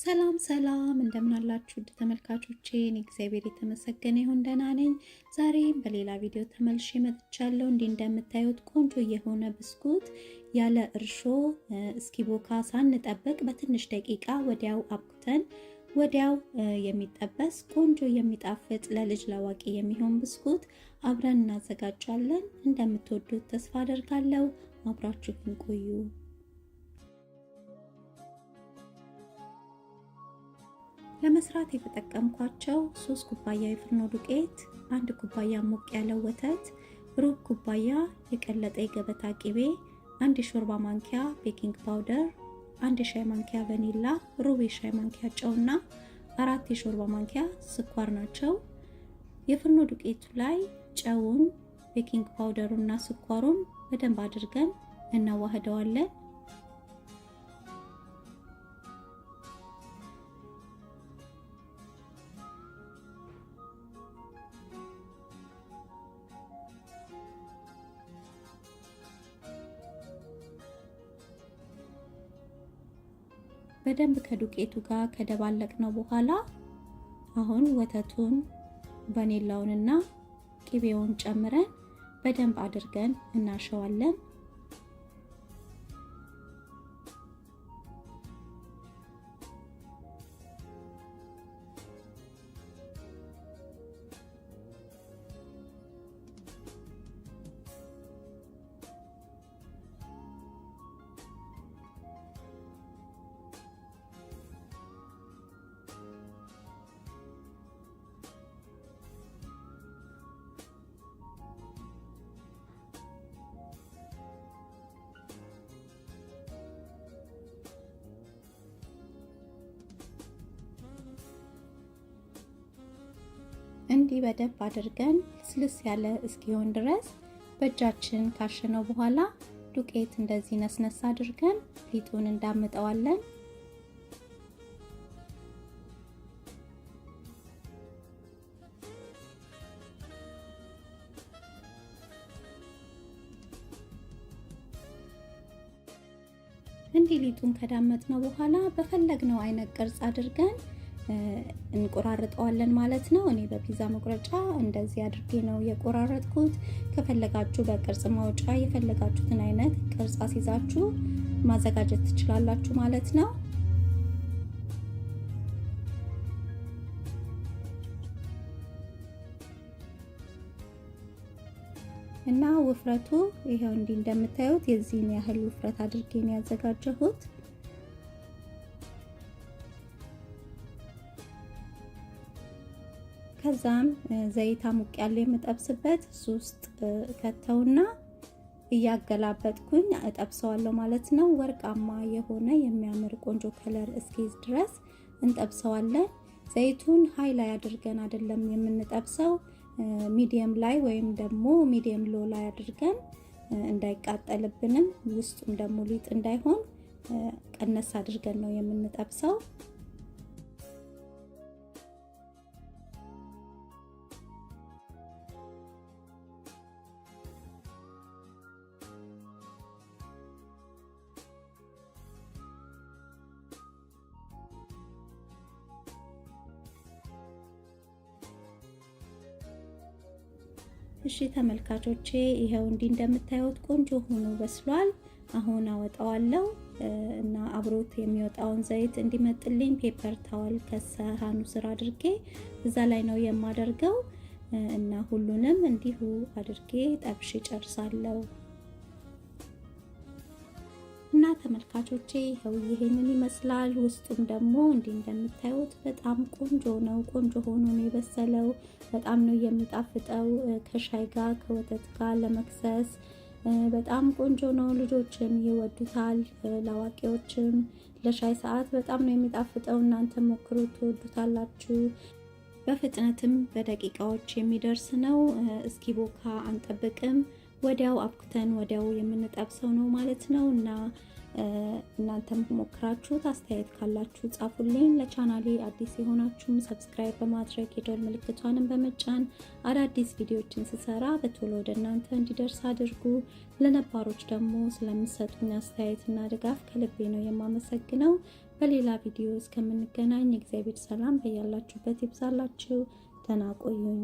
ሰላም ሰላም እንደምን አላችሁ ተመልካቾቼ? እኔ እግዚአብሔር የተመሰገነ ይሁን ደህና ነኝ። ዛሬም በሌላ ቪዲዮ ተመልሼ መጥቻለሁ። እንዲህ እንደምታዩት ቆንጆ የሆነ ብስኩት ያለ እርሾ እስኪቦካ ሳንጠብቅ በትንሽ ደቂቃ ወዲያው አብኩተን ወዲያው የሚጠበስ ቆንጆ የሚጣፍጥ ለልጅ ለአዋቂ የሚሆን ብስኩት አብረን እናዘጋጃለን። እንደምትወዱት ተስፋ አደርጋለሁ። አብራችሁን ቆዩ። ለመስራት የተጠቀምኳቸው 3 ኩባያ የፍርኖ ዱቄት፣ 1 ኩባያ ሞቅ ያለ ወተት፣ ሩብ ኩባያ የቀለጠ የገበታ ቅቤ፣ 1 የሾርባ ማንኪያ ቤኪንግ ፓውደር፣ 1 የሻይ ማንኪያ ቫኒላ፣ ሩብ የሻይ ማንኪያ ጨውና 4 የሾርባ ማንኪያ ስኳር ናቸው። የፍርኖ ዱቄቱ ላይ ጨውን፣ ቤኪንግ ፓውደሩና ስኳሩን በደንብ አድርገን እናዋህደዋለን። በደንብ ከዱቄቱ ጋር ከደባለቅነው በኋላ አሁን ወተቱን ቫኒላውንና ቅቤውን ጨምረን በደንብ አድርገን እናሸዋለን። እንዲህ በደንብ አድርገን ስልስ ያለ እስኪሆን ድረስ በእጃችን ካሸነው በኋላ ዱቄት እንደዚህ ነስነስ አድርገን ሊጡን እንዳምጠዋለን። እንዲህ ሊጡን ከዳመጥነው በኋላ በፈለግነው አይነት ቅርጽ አድርገን እንቆራርጠዋለን ማለት ነው። እኔ በፒዛ መቁረጫ እንደዚህ አድርጌ ነው የቆራረጥኩት። ከፈለጋችሁ በቅርጽ ማውጫ የፈለጋችሁትን አይነት ቅርጽ አስይዛችሁ ማዘጋጀት ትችላላችሁ ማለት ነው። እና ውፍረቱ ይሄው እንዲህ እንደምታዩት የዚህን ያህል ውፍረት አድርጌ ነው ያዘጋጀሁት። ከዛም ዘይት አሙቅ ያለ የምጠብስበት ውስጥ ከተውና እያገላበጥኩኝ እጠብሰዋለሁ ማለት ነው። ወርቃማ የሆነ የሚያምር ቆንጆ ከለር እስኪይዝ ድረስ እንጠብሰዋለን። ዘይቱን ሃይ ላይ አድርገን አይደለም የምንጠብሰው፣ ሚዲየም ላይ ወይም ደግሞ ሚዲየም ሎ ላይ አድርገን እንዳይቃጠልብንም ውስጡም ደግሞ ሊጥ እንዳይሆን ቀነስ አድርገን ነው የምንጠብሰው። እሺ ተመልካቾቼ ይሄው እንዲህ እንደምታዩት ቆንጆ ሆኖ በስሏል። አሁን አወጣዋለሁ እና አብሮት የሚወጣውን ዘይት እንዲመጥልኝ ፔፐር ታወል ከሰሃኑ ስር አድርጌ እዛ ላይ ነው የማደርገው እና ሁሉንም እንዲሁ አድርጌ ጠብሼ ጨርሳለሁ። እና ተመልካቾቼ ይሄው ይሄንን ይመስላል። ውስጡም ደግሞ እንዲህ እንደምታዩት በጣም ቆንጆ ነው። ቆንጆ ሆኖ ነው የበሰለው። በጣም ነው የሚጣፍጠው። ከሻይ ጋር ከወተት ጋር ለመክሰስ በጣም ቆንጆ ነው። ልጆችም ይወዱታል፣ ለአዋቂዎችም ለሻይ ሰዓት በጣም ነው የሚጣፍጠው። እናንተ ሞክሩት፣ ትወዱታላችሁ። በፍጥነትም በደቂቃዎች የሚደርስ ነው። እስኪቦካ አንጠብቅም። ወዲያው አብኩተን ወዲያው የምንጠብሰው ነው ማለት ነው። እና እናንተም ሞክራችሁት አስተያየት ካላችሁ ጻፉልኝ። ለቻናሌ አዲስ የሆናችሁም ሰብስክራይብ በማድረግ የደወል ምልክቷንም በመጫን አዳዲስ ቪዲዮዎችን ስሰራ በቶሎ ወደ እናንተ እንዲደርስ አድርጉ። ለነባሮች ደግሞ ስለምትሰጡኝ አስተያየትና ድጋፍ ከልቤ ነው የማመሰግነው። በሌላ ቪዲዮ እስከምንገናኝ እግዚአብሔር ሰላም በያላችሁበት ይብዛላችሁ። ደህና ቆዩኝ።